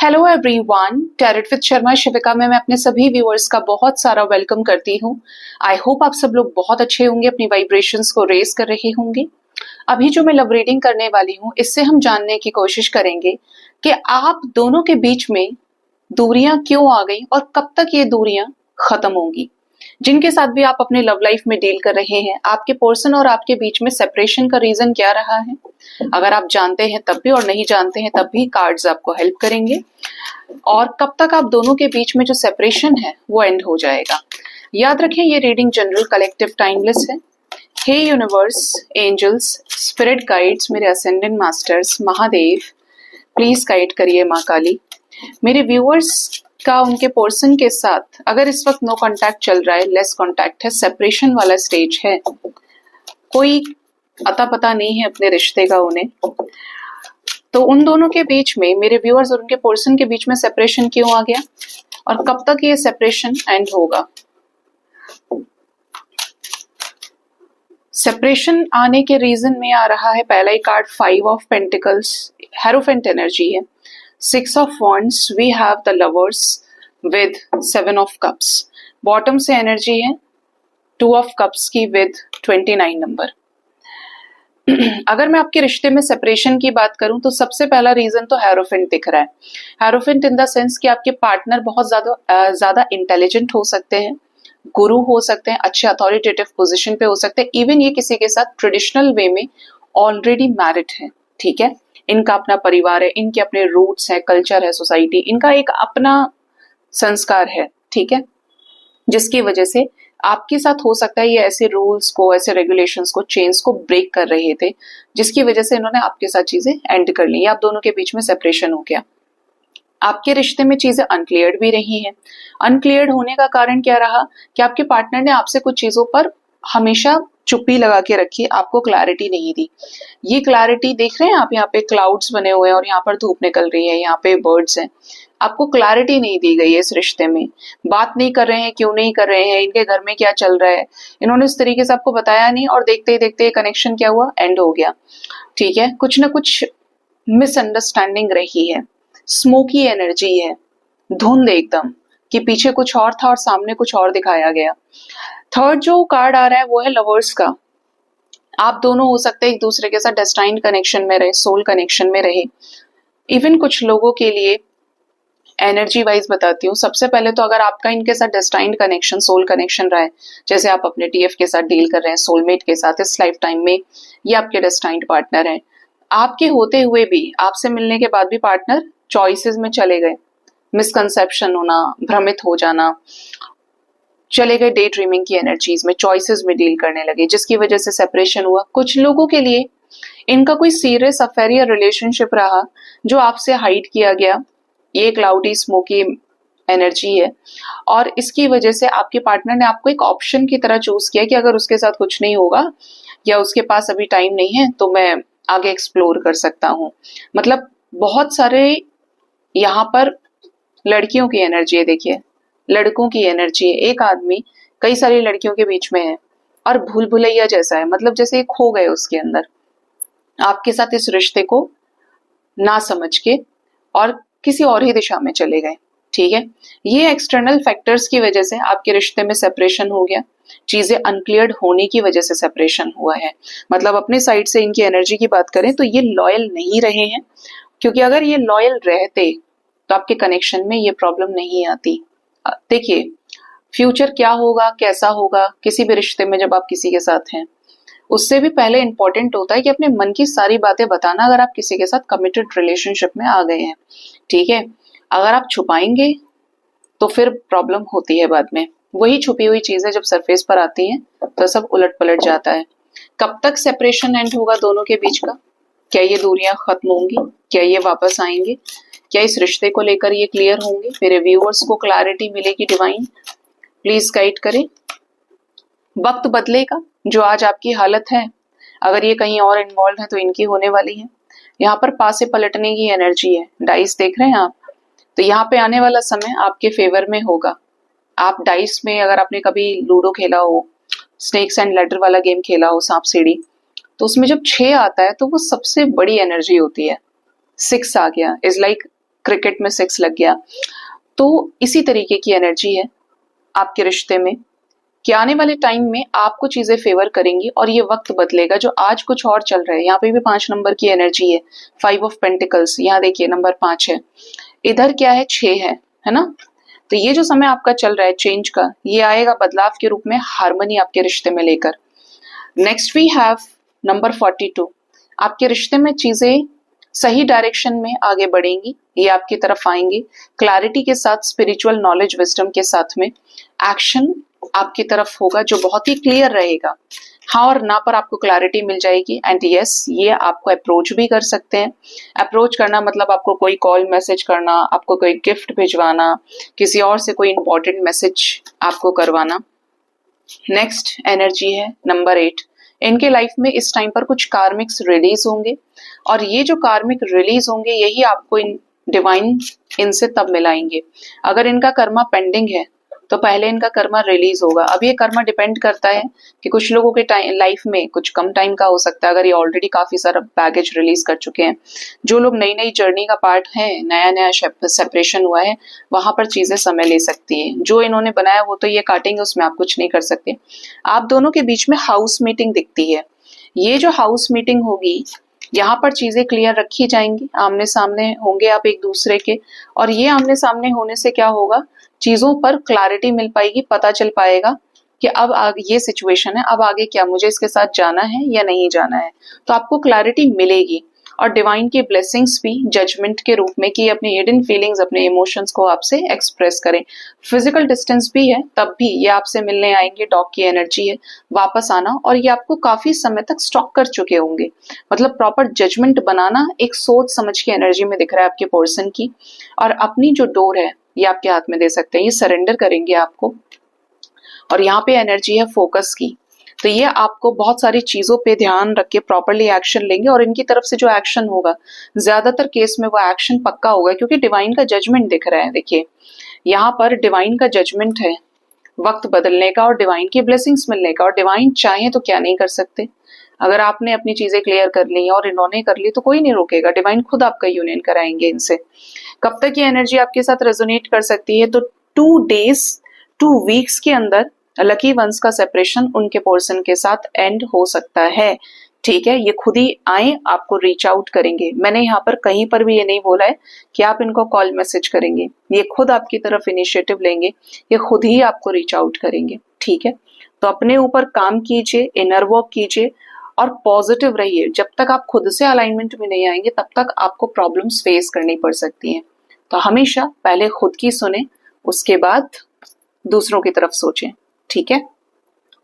Hello everyone, tarot with Sharma Shivika में मैं अपने सभी व्यूअर्स का बहुत सारा वेलकम करती हूँ। आई होप आप सब लोग बहुत अच्छे होंगे, अपनी वाइब्रेशंस को रेज कर रहे होंगे। अभी जो मैं लव रीडिंग करने वाली हूँ, इससे हम जानने की कोशिश करेंगे कि आप दोनों के बीच में दूरियां क्यों आ गई और कब तक ये दूरियां खत्म होंगी। जिनके साथ भी आप अपने लव लाइफ में डील कर रहे हैं, आपके पर्सन और आपके बीच में सेपरेशन का रीजन क्या रहा है। अगर आप जानते हैं तब भी और नहीं जानते हैं तब भी कार्ड्स आपको हेल्प करेंगे। और कब तक आप दोनों के बीच में जो सेपरेशन है वो एंड हो जाएगा। याद रखें, ये रीडिंग जनरल, कलेक्टिव, टाइमलेस है। हे यूनिवर्स, एंजल्स, स्पिरिट गाइड्स, मेरे ascendant masters, Mahadev, please guide करिए माँ काली। मेरे व्यूअर्स का उनके पर्सन के साथ अगर इस वक्त नो कांटेक्ट चल रहा है, लेस कांटेक्ट है, सेपरेशन वाला स्टेज है, कोई अता पता नहीं है अपने रिश्ते का उन्हें, तो उन दोनों के बीच में, मेरे व्यूअर्स और उनके पर्सन के बीच में सेपरेशन क्यों आ गया और कब तक ये सेपरेशन एंड होगा। सेपरेशन आने के रीजन में आ रहा है पहला ही card 5 of pentacles, hierophant energy है। 6 of wands, we have the lovers with 7 of cups. Bottom से एनर्जी है 2 ऑफ कप्स की विद 29 नंबर। अगर मैं आपके रिश्ते में सेपरेशन की बात करूं तो सबसे पहला रीजन तो हेरोफेंट दिख रहा है। हेरोफेंट इन द सेंस कि आपके पार्टनर बहुत ज्यादा इंटेलिजेंट हो सकते हैं, गुरु हो सकते हैं, अच्छे अथॉरिटेटिव पोजीशन पे हो सकते हैं, इवन ये किसी के साथ ट्रेडिशनल वे में ऑलरेडी मैरिड है। ठीक है, इनका अपना परिवार है, इनके अपने रूट्स है, कल्चर है, सोसाइटी, इनका एक अपना संस्कार है। ठीक है, जिसकी वजह से आपके साथ हो सकता है ये ऐसे रूल्स को, ऐसे रेगुलेशंस को, चेंज को ब्रेक कर रहे थे, जिसकी वजह से इन्होंने आपके साथ चीजें एंड कर ली। आप दोनों के बीच में सेपरेशन हो गया। आपके रिश्ते में चीजें अनक्लियर्ड भी रही हैं। अनक्लियर्ड होने का कारण क्या रहा कि आपके पार्टनर ने आपसे कुछ चीजों पर हमेशा चुप्पी लगा के रखी, आपको क्लैरिटी नहीं दी। ये क्लैरिटी देख रहे हैं आप, यहाँ पे क्लाउड्स बने हुए हैं और यहाँ पर धूप निकल रही है, यहाँ पे बर्ड्स हैं। आपको क्लैरिटी नहीं दी गई है इस रिश्ते में। बात नहीं कर रहे हैं, क्यों नहीं कर रहे हैं, इनके घर में क्या चल रहा है, इन्होंने इस तरीके से आपको बताया नहीं, और देखते ही देखते ये कनेक्शन क्या हुआ, एंड हो गया। ठीक है, कुछ ना कुछ मिसअंडरस्टैंडिंग रही है, स्मोकी एनर्जी है, धुंध एकदम, कि पीछे कुछ और था और सामने कुछ और दिखाया गया। थर्ड जो कार्ड आ रहा है वो है लवर्स का। आप दोनों हो सकते हैं एक दूसरे के साथ डेस्टाइन्ड कनेक्शन में रहे, सोल कनेक्शन में रहे। इवन कुछ लोगों के लिए एनर्जी वाइज बताती हूँ। सबसे पहले तो अगर आपका इनके साथ डेस्टाइन्ड कनेक्शन, सोल कनेक्शन रहा है, जैसे आप अपने टीएफ के साथ डील कर रहे हैं, सोलमेट के साथ इस लाइफ टाइम में, ये आपके डेस्टाइन्ड पार्टनर है। आपके होते हुए भी, आपसे मिलने के बाद भी पार्टनर चॉइसेस में चले गए, मिसकंसेप्शन होना, भ्रमित हो जाना, चले गए डे ड्रीमिंग की एनर्जीज में, चॉइसेस में डील करने लगे, जिसकी वजह से सेपरेशन हुआ। कुछ लोगों के लिए इनका कोई सीरियस अफेयर या रिलेशनशिप रहा जो आपसे हाइड किया गया। ये क्लाउडी स्मोकी एनर्जी है और इसकी वजह से आपके पार्टनर ने आपको एक ऑप्शन की तरह चूज किया कि अगर उसके साथ कुछ नहीं होगा या उसके पास अभी टाइम नहीं है तो मैं आगे एक्सप्लोर कर सकता हूँ। मतलब बहुत सारे यहाँ पर लड़कियों की एनर्जी है, देखिए लड़कों की एनर्जी है। एक आदमी कई सारी लड़कियों के बीच में है और भूल भुलैया जैसा है, मतलब जैसे खो गए उसके अंदर, आपके साथ इस रिश्ते को ना समझ के और किसी और ही दिशा में चले गए। ठीक है, ये एक्सटर्नल फैक्टर्स की वजह से आपके रिश्ते में सेपरेशन हो गया, चीजें अनक्लियर्ड होने की वजह से सेपरेशन हुआ है। मतलब अपने साइड से इनकी एनर्जी की बात करें तो ये लॉयल नहीं रहे हैं, क्योंकि अगर ये लॉयल रहते तो आपके कनेक्शन में ये प्रॉब्लम नहीं आती। देखिए फ्यूचर क्या होगा, कैसा होगा किसी भी रिश्ते में जब आप किसी के साथ हैं, उससे भी पहले इंपॉर्टेंट होता है कि अपने मन की सारी बातें बताना, अगर आप किसी के साथ कमिटेड रिलेशनशिप में आ गए हैं। ठीक है, अगर आप छुपाएंगे तो फिर प्रॉब्लम होती है बाद में। वही छुपी हुई चीजें जब सरफेस पर आती हैं तो सब उलट पलट जाता है। कब तक सेपरेशन एंड होगा दोनों के बीच का, क्या ये दूरियां खत्म होंगी, क्या ये वापस आएंगे, क्या इस रिश्ते को लेकर ये क्लियर होंगे। मेरे व्यूअर्स को क्लैरिटी मिलेगी, डिवाइन प्लीज गाइड करें। वक्त बदलेगा, जो आज आपकी हालत है अगर ये कहीं और इन्वॉल्व है तो इनकी होने वाली है। यहाँ पर पासे पलटने की एनर्जी है, डाइस देख रहे हैं आप, तो यहाँ पे आने वाला समय आपके फेवर में होगा। आप डाइस में अगर आपने कभी लूडो खेला हो, स्नेक्स एंड लैडर वाला गेम खेला हो, सांप सीढ़ी, तो उसमें जब 6 आता है तो वो सबसे बड़ी एनर्जी होती है। 6 आ गया इज लाइक क्रिकेट में 6 लग गया। तो इसी तरीके की एनर्जी है आपके रिश्ते में कि आने वाले टाइम में आपको चीजें फेवर करेंगी और ये वक्त बदलेगा। जो आज कुछ और चल रहा है, यहाँ पे भी 5 नंबर की एनर्जी है, 5 ऑफ पेंटिकल्स, यहाँ देखिए नंबर 5 है, इधर क्या है 6 है ना। तो ये जो समय आपका चल रहा है चेंज का, ये आएगा बदलाव के रूप में, हार्मनी आपके रिश्ते में लेकर। Next we have number 42। आपके रिश्ते में चीजें सही डायरेक्शन में आगे बढ़ेंगी, ये आपकी तरफ आएंगी क्लैरिटी के साथ, स्पिरिचुअल नॉलेज विजडम के साथ में। एक्शन आपकी तरफ होगा जो बहुत ही क्लियर रहेगा, हाँ और ना पर आपको क्लैरिटी मिल जाएगी। एंड यस, ये आपको अप्रोच भी कर सकते हैं। अप्रोच करना मतलब आपको कोई कॉल मैसेज करना, आपको कोई गिफ्ट भिजवाना, किसी और से कोई इंपॉर्टेंट मैसेज आपको करवाना। नेक्स्ट एनर्जी है नंबर 8। इनके लाइफ में इस टाइम पर कुछ कार्मिक्स रिलीज होंगे और ये जो कार्मिक रिलीज होंगे यही आपको इन डिवाइन इनसे तब मिलाएंगे। अगर इनका कर्मा पेंडिंग है तो पहले इनका कर्मा रिलीज होगा। अब ये कर्मा डिपेंड करता है कि कुछ लोगों के टाइम लाइफ में कुछ कम टाइम का हो सकता है, अगर ये ऑलरेडी काफी सारा बैगेज रिलीज कर चुके हैं। जो लोग नई नई जर्नी का पार्ट है, नया नया सेपरेशन हुआ है, वहां पर चीजें समय ले सकती है। जो इन्होंने बनाया वो तो ये काटेंगे, उसमें आप कुछ नहीं कर सकते। आप दोनों के बीच में हाउस मीटिंग दिखती है। ये जो हाउस मीटिंग होगी, यहाँ पर चीजें क्लियर रखी जाएंगी, आमने सामने होंगे आप एक दूसरे के, और ये आमने सामने होने से क्या होगा, चीजों पर क्लैरिटी मिल पाएगी, पता चल पाएगा कि अब आगे ये सिचुएशन है, अब आगे क्या मुझे इसके साथ जाना है या नहीं जाना है। तो आपको क्लैरिटी मिलेगी और डिवाइन की ब्लेसिंग्स भी जजमेंट के रूप में कि अपनी हिडन फीलिंग्स, अपने इमोशंस को आपसे एक्सप्रेस करें। फिजिकल डिस्टेंस भी है तब भी ये आपसे मिलने आएंगे, डॉग की एनर्जी है वापस आना, और ये आपको काफी समय तक स्टॉक कर चुके होंगे। मतलब प्रॉपर जजमेंट बनाना एक सोच समझ की एनर्जी में दिख रहा है आपके पर्सन की। और अपनी जो डोर है ये आपके हाथ में दे सकते हैं, ये सरेंडर करेंगे आपको। और यहाँ पे एनर्जी है फोकस की, तो ये आपको बहुत सारी चीजों पे ध्यान रख के प्रॉपरली एक्शन लेंगे, और इनकी तरफ से जो एक्शन होगा ज्यादातर केस में वो एक्शन पक्का होगा, क्योंकि डिवाइन का जजमेंट दिख रहा है। देखिए यहाँ पर डिवाइन का जजमेंट है वक्त बदलने का और डिवाइन की ब्लेसिंग्स मिलने का, और डिवाइन चाहे तो क्या नहीं कर सकते। अगर आपने अपनी चीजें क्लियर कर ली और इन्होंने कर ली तो कोई नहीं रोकेगा, डिवाइन खुद आपका यूनियन कराएंगे इनसे। कब तक ये एनर्जी आपके साथ रेजोनेट कर सकती है, तो 2 डेज 2 वीक्स के अंदर लकी वंस का सेपरेशन उनके पर्सन के साथ एंड हो सकता है। ठीक है, ये खुद ही आए, आपको रीच आउट करेंगे। मैंने यहाँ पर कहीं पर भी ये नहीं बोला है कि आप इनको कॉल मैसेज करेंगे, ये खुद आपकी तरफ इनिशिएटिव लेंगे, ये खुद ही आपको रीच आउट करेंगे। ठीक है, तो अपने ऊपर काम कीजिए, इनर वर्क कीजिए और पॉजिटिव रहिए। जब तक आप खुद से अलाइनमेंट में नहीं आएंगे तब तक आपको प्रॉब्लम्स फेस करनी पड़ सकती हैं। तो हमेशा पहले खुद की सुने, उसके बाद दूसरों की तरफ सोचें। ठीक है,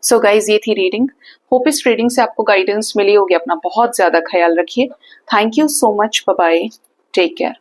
सो गाइज ये थी रीडिंग। होप इस रीडिंग से आपको गाइडेंस मिली होगी। अपना बहुत ज्यादा ख्याल रखिए। Thank you so much, bye bye, take care.